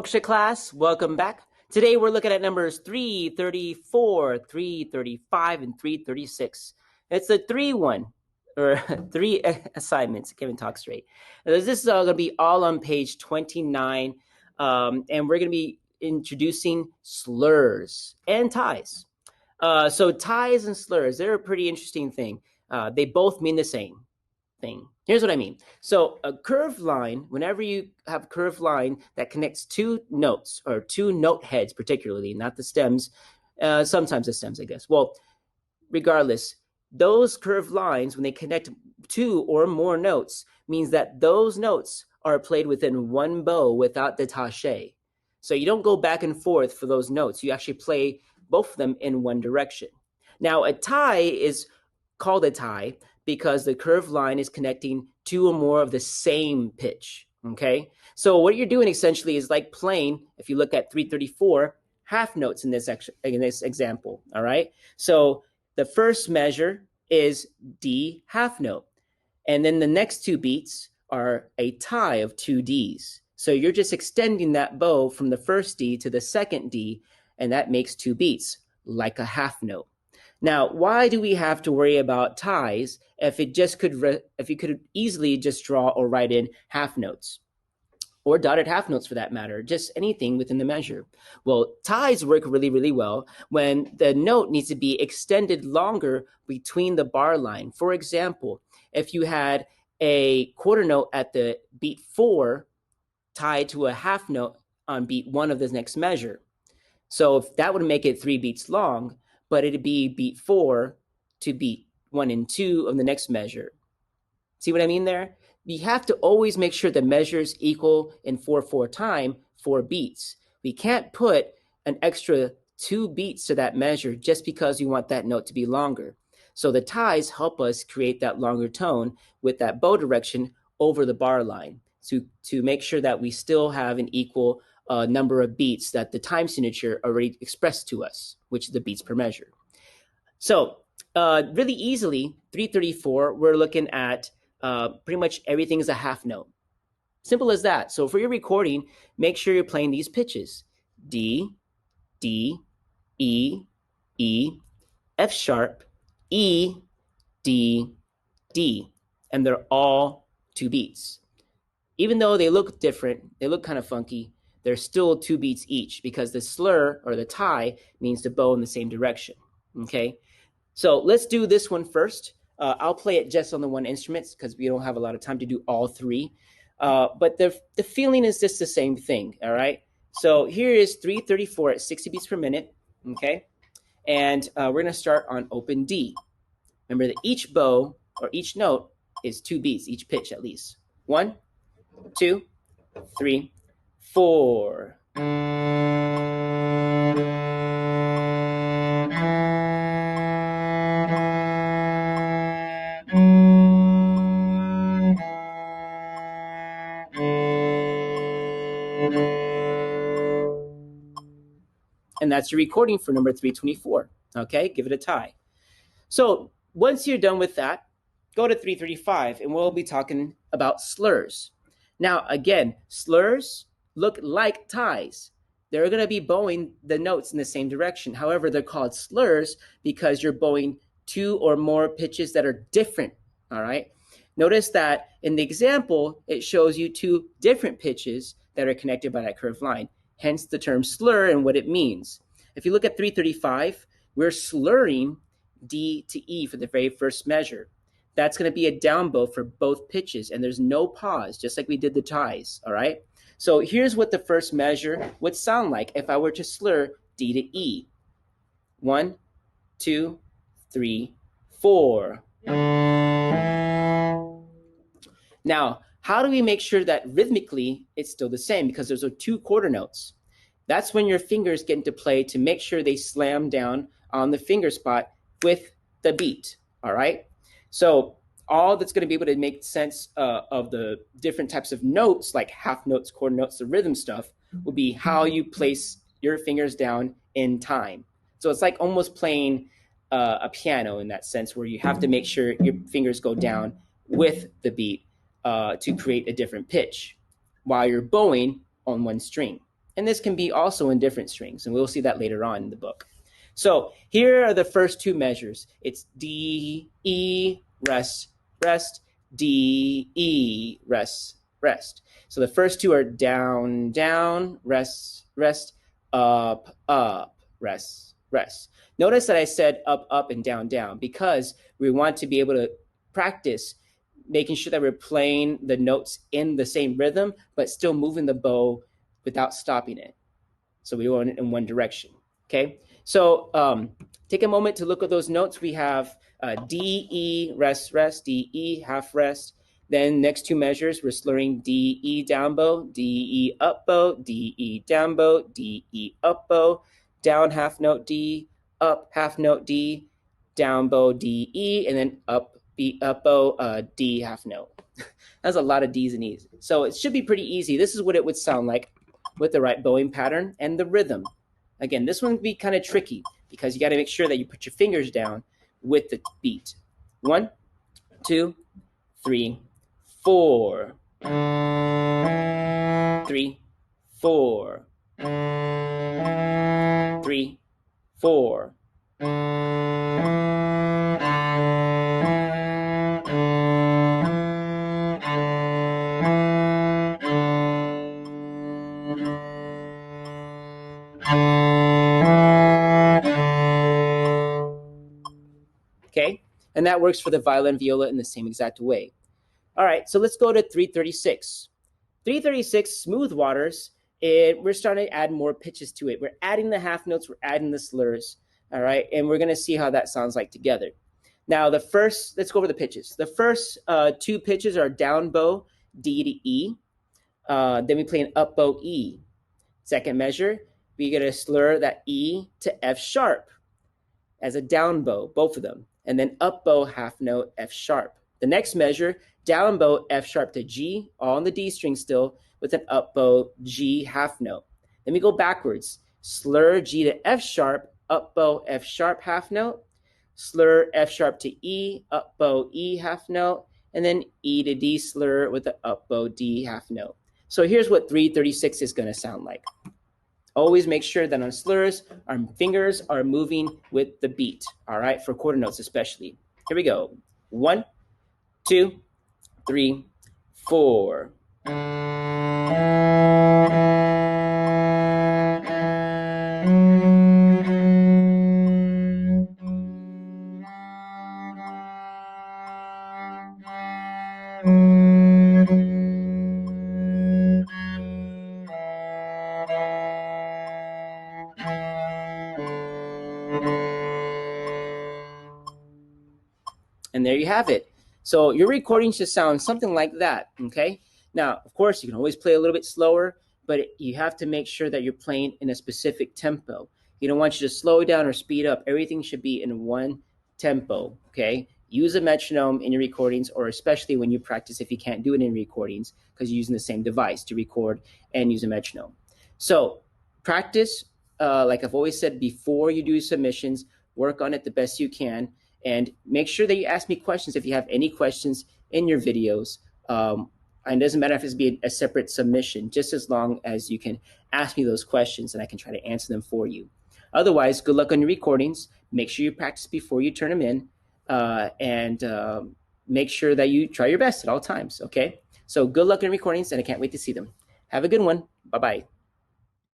Orchestra class, welcome back. Today we're looking at numbers 334, 335, and 336. It's the 3-1, or 3 assignments. I can't even talk straight. This is going to be all on page 29, and we're going to be introducing slurs and ties. So ties and slurs, they're a pretty interesting thing. They both mean the same thing. Here's what I mean. So a curved line, whenever you have a curved line that connects two notes or two note heads, particularly, not the stems, sometimes the stems, I guess. Well, regardless, those curved lines, when they connect two or more notes, means that those notes are played within one bow without détaché. So you don't go back and forth for those notes. You actually play both of them in one direction. Now, a tie is called a tie because the curved line is connecting two or more of the same pitch, okay? So what you're doing essentially is like playing, if you look at 334, half notes in this example, all right? So the first measure is D half note, and then the next two beats are a tie of two Ds. So you're just extending that bow from the first D to the second D, and that makes two beats, like a half note. Now, why do we have to worry about ties if you could easily just draw or write in half notes or dotted half notes for that matter, just anything within the measure? Well, ties work really, really well when the note needs to be extended longer between the bar line. For example, if you had a quarter note at the beat 4 tied to a half note on beat 1 of the next measure. So if that would make it 3 beats long, but it'd be beat 4 to beat 1 and 2 of the next measure. See what I mean there? You have to always make sure the measures equal in 4/4 time 4 beats. We can't put an extra 2 beats to that measure just because you want that note to be longer. So the ties help us create that longer tone with that bow direction over the bar line to make sure that we still have an equal number of beats that the time signature already expressed to us, which is the beats per measure. So really easily, 334, we're looking at pretty much everything is a half note. Simple as that. So for your recording, make sure you're playing these pitches. D, D, E, E, F sharp, E, D, D. And they're all 2 beats. Even though they look different, they look kind of funky, they're still 2 beats each because the slur or the tie means to bow in the same direction, okay? So let's do this one first. I'll play it just on the one instrument because we don't have a lot of time to do all 3. But the feeling is just the same thing, all right? So here is 334 at 60 beats per minute, okay? And we're going to start on open D. Remember that each bow or each note is 2 beats, each pitch at least. 1, 2, 3, 4. And that's your recording for number 324. Okay, give it a tie. So once you're done with that, go to 335 and we'll be talking about slurs. Now, again, slurs look like ties. They're going to be bowing the notes in the same direction. However, they're called slurs because you're bowing 2 or more pitches that are different, all right? Notice that in the example, it shows you 2 different pitches that are connected by that curved line, hence the term slur and what it means. If you look at 335, we're slurring D to E for the very first measure. That's going to be a down bow for both pitches, and there's no pause, just like we did the ties, all right? So here's what the first measure would sound like if I were to slur D to E. 1, 2, 3, 4. Now, how do we make sure that rhythmically it's still the same? Because those are 2 quarter notes. That's when your fingers get into play to make sure they slam down on the finger spot with the beat, all right? So all that's going to be able to make sense of the different types of notes, like half notes, quarter notes, the rhythm stuff, will be how you place your fingers down in time. So it's like almost playing a piano in that sense, where you have to make sure your fingers go down with the beat to create a different pitch while you're bowing on one string. And this can be also in different strings, and we'll see that later on in the book. So here are the first two measures. It's D, E, rest, rest, D, E, rest, rest. So the first two are down, down, rest, rest, up, up, rest, rest. Notice that I said up, up, and down, down, because we want to be able to practice making sure that we're playing the notes in the same rhythm, but still moving the bow without stopping it. So we go in one direction, okay? So take a moment to look at those notes. We have D, E, rest, rest, D, E, half rest. Then next two measures, we're slurring D, E, down bow, D, E, up bow, D, E, down bow, D, E, up bow, down half note D, up half note D, down bow D, E, and then up B, up bow D half note. That's a lot of D's and E's. So it should be pretty easy. This is what it would sound like with the right bowing pattern and the rhythm. Again, this one would be kind of tricky because you got to make sure that you put your fingers down with the beat. 1, 2, 3, 4. 3, 4. 3, 4. Okay, and that works for the violin, viola in the same exact way. All right, so let's go to 336. 336, smooth waters, we're starting to add more pitches to it. We're adding the half notes, we're adding the slurs, all right? And we're gonna see how that sounds like together. Now let's go over the pitches. The first two pitches are down bow, D to E. Then we play an up bow, E. Second measure, we get a slur that E to F sharp as a down bow, both of them. And then up bow, half note, F sharp. The next measure, down bow, F sharp to G, all on the D string still, with an up bow, G half note. Then we go backwards. Slur G to F sharp, up bow, F sharp half note. Slur F sharp to E, up bow, E half note. And then E to D slur with the up bow, D half note. So here's what 336 is going to sound like. Always make sure that on slurs, our fingers are moving with the beat, all right, for quarter notes especially. Here we go. 1, 2, 3, 4. And there you have it. So your recording should sound something like that, okay? Now, of course, you can always play a little bit slower, but you have to make sure that you're playing in a specific tempo. You don't want you to slow down or speed up. Everything should be in one tempo, okay? Use a metronome in your recordings, or especially when you practice if you can't do it in recordings because you're using the same device to record and use a metronome. So practice, like I've always said, before you do submissions, work on it the best you can. And make sure that you ask me questions if you have any questions in your videos. And it doesn't matter if it's be a separate submission, just as long as you can ask me those questions and I can try to answer them for you. Otherwise, good luck on your recordings. Make sure you practice before you turn them in, and make sure that you try your best at all times, okay? So good luck in recordings, and I can't wait to see them. Have a good one. Bye-bye.